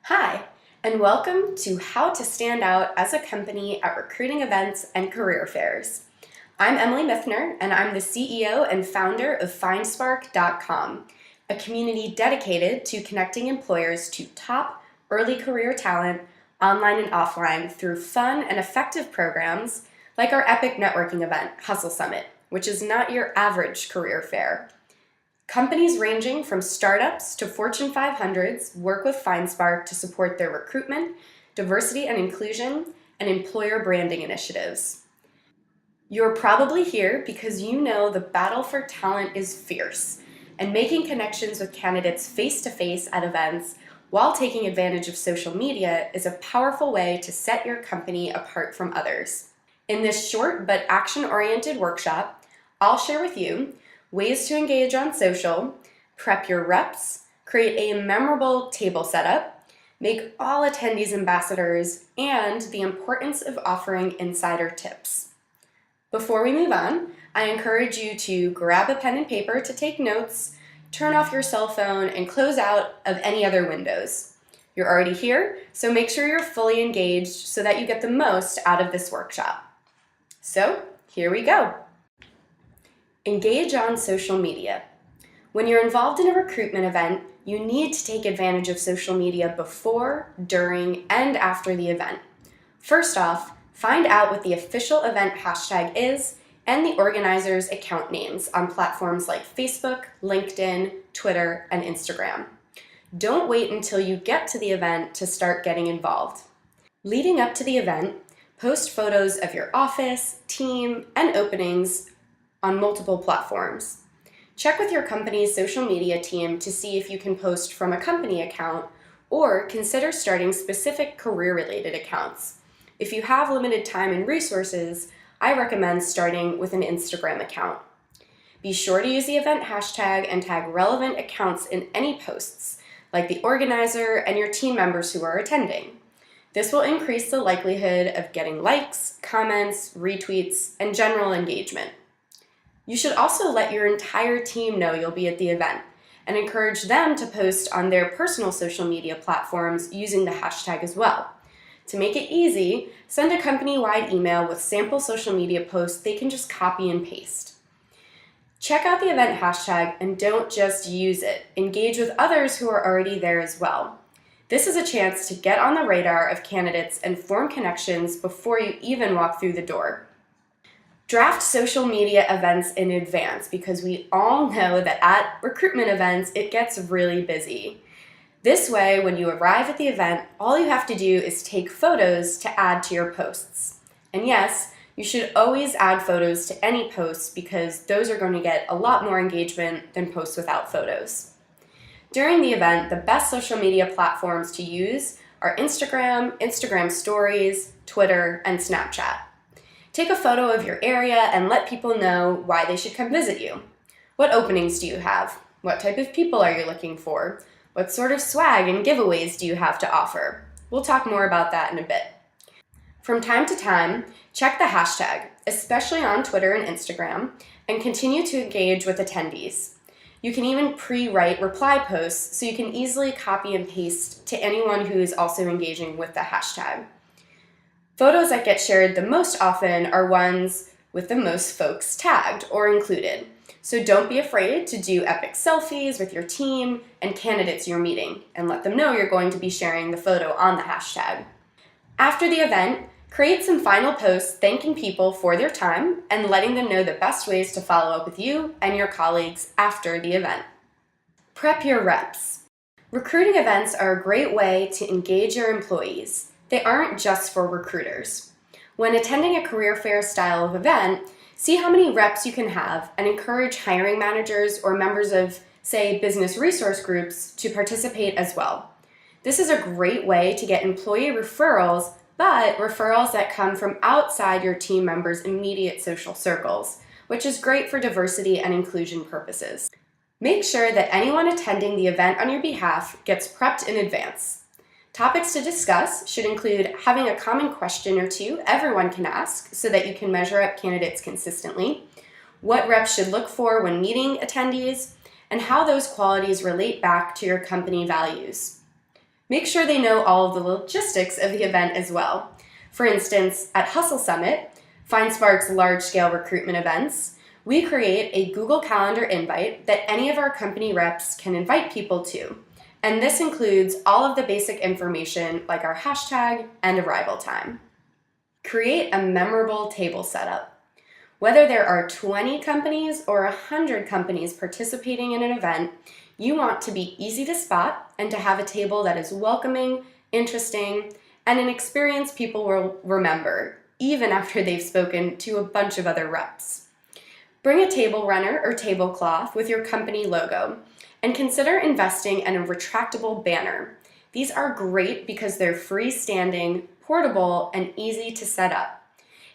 Hi, and welcome to How to Stand Out as a Company at Recruiting Events and Career Fairs. I'm Emily Mithner, and I'm the CEO and founder of FindSpark.com, a community dedicated to connecting employers to top early career talent, online and offline, through fun and effective programs like our epic networking event, Hustle Summit, which is not your average career fair. Companies ranging from startups to Fortune 500s work with FindSpark to support their recruitment, diversity and inclusion, and employer branding initiatives. You're probably here because you know the battle for talent is fierce, and making connections with candidates face-to-face at events while taking advantage of social media is a powerful way to set your company apart from others. In this short but action-oriented workshop, I'll share with you ways to engage on social, prep your reps, create a memorable table setup, make all attendees ambassadors, and the importance of offering insider tips. Before we move on, I encourage you to grab a pen and paper to take notes, turn off your cell phone, and close out of any other windows. You're already here, so make sure you're fully engaged so that you get the most out of this workshop. So, here we go. Engage on social media. When you're involved in a recruitment event, you need to take advantage of social media before, during, and after the event. First off, find out what the official event hashtag is and the organizer's account names on platforms like Facebook, LinkedIn, Twitter, and Instagram. Don't wait until you get to the event to start getting involved. Leading up to the event, post photos of your office, team, and openings on multiple platforms. Check with your company's social media team to see if you can post from a company account, or consider starting specific career-related accounts. If you have limited time and resources, I recommend starting with an Instagram account. Be sure to use the event hashtag and tag relevant accounts in any posts, like the organizer and your team members who are attending. This will increase the likelihood of getting likes, comments, retweets, and general engagement. You should also let your entire team know you'll be at the event and encourage them to post on their personal social media platforms using the hashtag as well. To make it easy, send a company-wide email with sample social media posts they can just copy and paste. Check out the event hashtag and don't just use it. Engage with others who are already there as well. This is a chance to get on the radar of candidates and form connections before you even walk through the door. Draft social media events in advance because we all know that at recruitment events, it gets really busy. This way, when you arrive at the event, all you have to do is take photos to add to your posts. And yes, you should always add photos to any posts because those are going to get a lot more engagement than posts without photos. During the event, the best social media platforms to use are Instagram Stories, Twitter, and Snapchat. Take a photo of your area and let people know why they should come visit you. What openings do you have? What type of people are you looking for? What sort of swag and giveaways do you have to offer? We'll talk more about that in a bit. From time to time, check the hashtag, especially on Twitter and Instagram, and continue to engage with attendees. You can even pre-write reply posts so you can easily copy and paste to anyone who is also engaging with the hashtag. Photos that get shared the most often are ones with the most folks tagged or included. So don't be afraid to do epic selfies with your team and candidates you're meeting, and let them know you're going to be sharing the photo on the hashtag. After the event, create some final posts thanking people for their time and letting them know the best ways to follow up with you and your colleagues after the event. Prep your reps. Recruiting events are a great way to engage your employees. They aren't just for recruiters. When attending a career fair style of event, see how many reps you can have and encourage hiring managers or members of, say, business resource groups to participate as well. This is a great way to get employee referrals, but referrals that come from outside your team members' immediate social circles, which is great for diversity and inclusion purposes. Make sure that anyone attending the event on your behalf gets prepped in advance. Topics to discuss should include having a common question or two everyone can ask so that you can measure up candidates consistently, what reps should look for when meeting attendees, and how those qualities relate back to your company values. Make sure they know all of the logistics of the event as well. For instance, at Hustle Summit, FindSpark's large-scale recruitment events, we create a Google Calendar invite that any of our company reps can invite people to. And this includes all of the basic information like our hashtag and arrival time. Create a memorable table setup. Whether there are 20 companies or 100 companies participating in an event, you want to be easy to spot and to have a table that is welcoming, interesting, and an experience people will remember, even after they've spoken to a bunch of other reps. Bring a table runner or tablecloth with your company logo, and consider investing in a retractable banner. These are great because they're freestanding, portable, and easy to set up.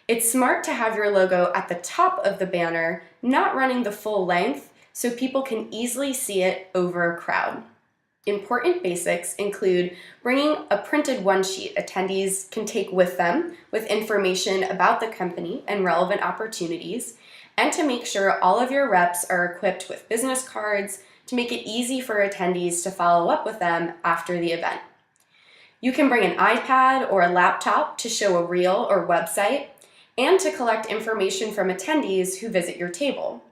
It's smart to have your logo at the top of the banner, not running the full length, so people can easily see it over a crowd. Important basics include bringing a printed one-sheet attendees can take with them with information about the company and relevant opportunities, and to make sure all of your reps are equipped with business cards to make it easy for attendees to follow up with them after the event. You can bring an iPad or a laptop to show a reel or website and to collect information from attendees who visit your table.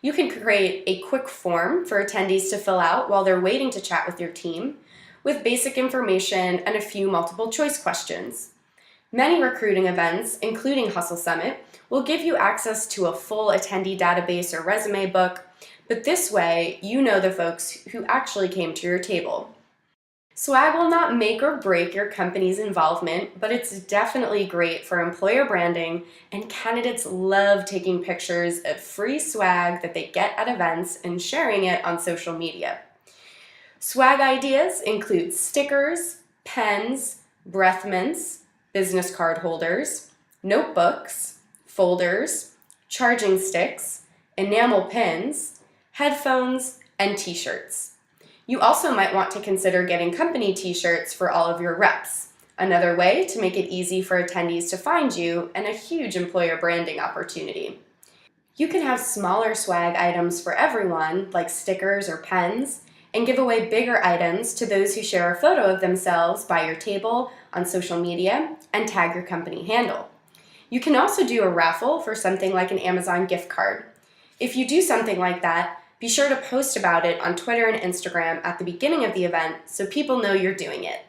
You can create a quick form for attendees to fill out while they're waiting to chat with your team, with basic information and a few multiple choice questions. Many recruiting events, including Hustle Summit, will give you access to a full attendee database or resume book, but this way you know the folks who actually came to your table. Swag will not make or break your company's involvement, but it's definitely great for employer branding, and candidates love taking pictures of free swag that they get at events and sharing it on social media. Swag ideas include stickers, pens, breath mints, business card holders, notebooks, folders, charging sticks, enamel pins, headphones, and t-shirts. You also might want to consider getting company t-shirts for all of your reps, another way to make it easy for attendees to find you and a huge employer branding opportunity. You can have smaller swag items for everyone, like stickers or pens, and give away bigger items to those who share a photo of themselves by your table on social media and tag your company handle. You can also do a raffle for something like an Amazon gift card. If you do something like that, be sure to post about it on Twitter and Instagram at the beginning of the event so people know you're doing it.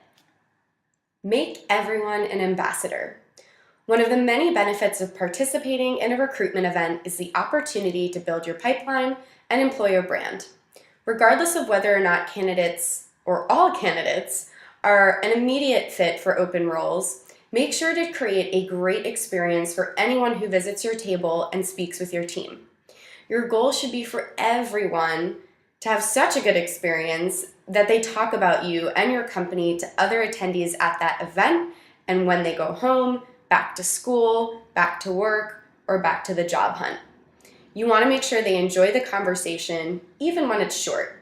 Make everyone an ambassador. One of the many benefits of participating in a recruitment event is the opportunity to build your pipeline and employer brand. Regardless of whether or not candidates, or all candidates, are an immediate fit for open roles, make sure to create a great experience for anyone who visits your table and speaks with your team. Your goal should be for everyone to have such a good experience that they talk about you and your company to other attendees at that event and when they go home, back to school, back to work, or back to the job hunt. You want to make sure they enjoy the conversation even when it's short.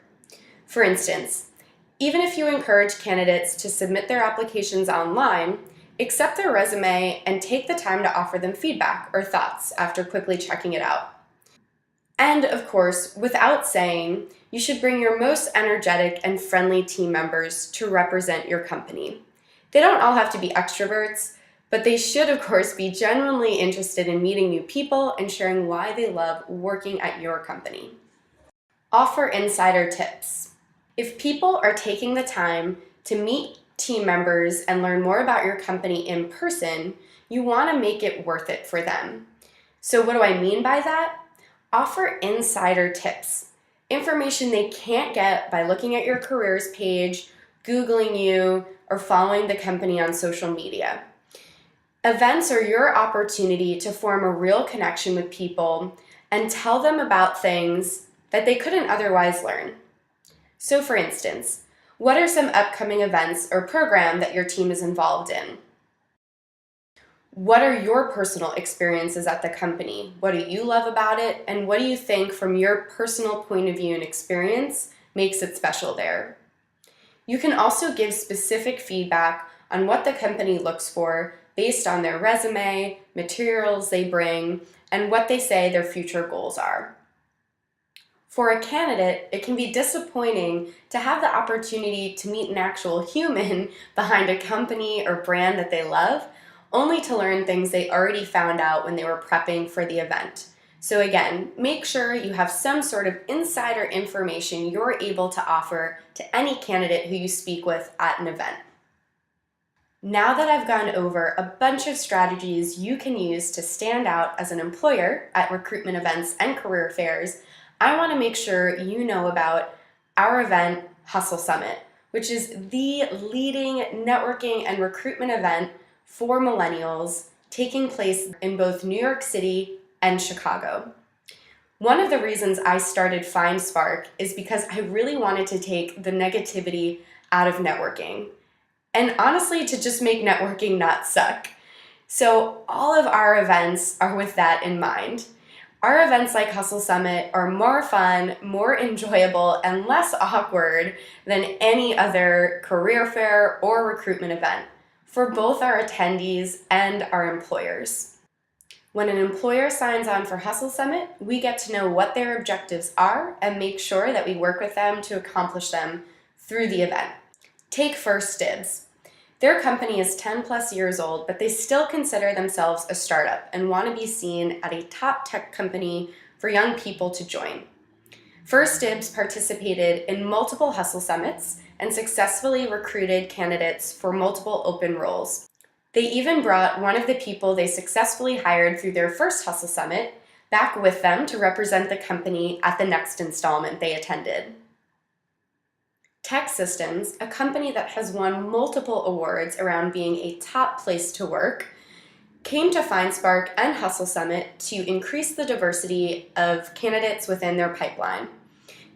For instance, even if you encourage candidates to submit their applications online, accept their resume and take the time to offer them feedback or thoughts after quickly checking it out. And of course, without saying, you should bring your most energetic and friendly team members to represent your company. They don't all have to be extroverts, but they should of course be genuinely interested in meeting new people and sharing why they love working at your company. Offer insider tips. If people are taking the time to meet team members and learn more about your company in person, you want to make it worth it for them. So what do I mean by that? Offer insider tips, information they can't get by looking at your careers page, Googling you, or following the company on social media. Events are your opportunity to form a real connection with people and tell them about things that they couldn't otherwise learn. So for instance, what are some upcoming events or program that your team is involved in? What are your personal experiences at the company? What do you love about it? And what do you think from your personal point of view and experience makes it special there? You can also give specific feedback on what the company looks for based on their resume, materials they bring, and what they say their future goals are. For a candidate, it can be disappointing to have the opportunity to meet an actual human behind a company or brand that they love, only to learn things they already found out when they were prepping for the event. So again, make sure you have some sort of insider information you're able to offer to any candidate who you speak with at an event. Now that I've gone over a bunch of strategies you can use to stand out as an employer at recruitment events and career fairs, I want to make sure you know about our event, Hustle Summit, which is the leading networking and recruitment event for millennials taking place in both New York City and Chicago. One of the reasons I started FindSpark is because I really wanted to take the negativity out of networking, and honestly to just make networking not suck. So all of our events are with that in mind. Our events like Hustle Summit are more fun, more enjoyable, and less awkward than any other career fair or recruitment event for both our attendees and our employers. When an employer signs on for Hustle Summit, we get to know what their objectives are and make sure that we work with them to accomplish them through the event. Take First Dibs. Their company is 10 plus years old, but they still consider themselves a startup and want to be seen at a top tech company for young people to join. First Dibs participated in multiple Hustle Summits and successfully recruited candidates for multiple open roles. They even brought one of the people they successfully hired through their first Hustle Summit back with them to represent the company at the next installment they attended. Tech Systems, a company that has won multiple awards around being a top place to work, came to FindSpark and Hustle Summit to increase the diversity of candidates within their pipeline.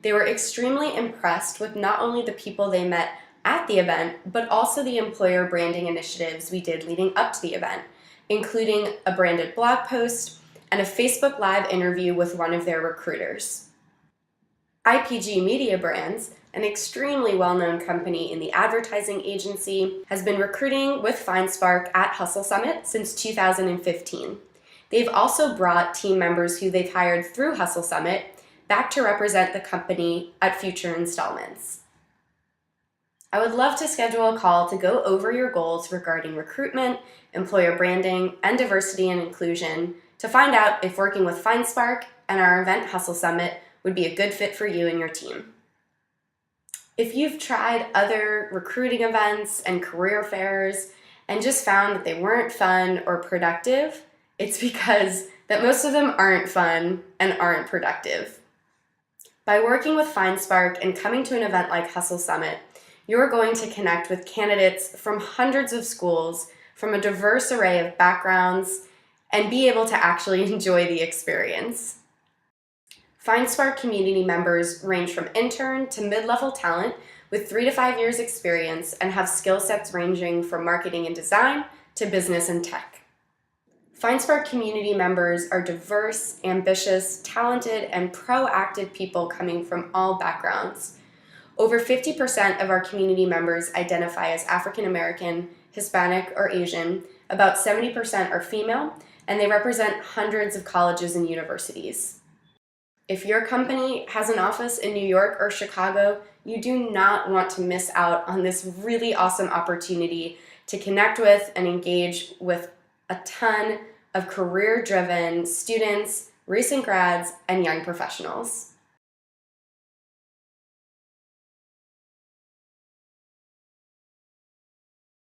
They were extremely impressed with not only the people they met at the event, but also the employer branding initiatives we did leading up to the event, including a branded blog post and a Facebook Live interview with one of their recruiters. IPG Media Brands, an extremely well-known company in the advertising agency, has been recruiting with FindSpark at Hustle Summit since 2015. They've also brought team members who they've hired through Hustle Summit back to represent the company at future installments. I would love to schedule a call to go over your goals regarding recruitment, employer branding, and diversity and inclusion to find out if working with FindSpark and our event Hustle Summit would be a good fit for you and your team. If you've tried other recruiting events and career fairs and just found that they weren't fun or productive, it's because that most of them aren't fun and aren't productive. By working with FindSpark and coming to an event like Hustle Summit, you're going to connect with candidates from hundreds of schools, from a diverse array of backgrounds, and be able to actually enjoy the experience. FindSpark community members range from intern to mid-level talent with 3 to 5 years experience and have skill sets ranging from marketing and design to business and tech. FindSpark community members are diverse, ambitious, talented, and proactive people coming from all backgrounds. Over 50% of our community members identify as African American, Hispanic, or Asian, about 70% are female, and they represent hundreds of colleges and universities. If your company has an office in New York or Chicago, you do not want to miss out on this really awesome opportunity to connect with and engage with a ton of career-driven students, recent grads, and young professionals.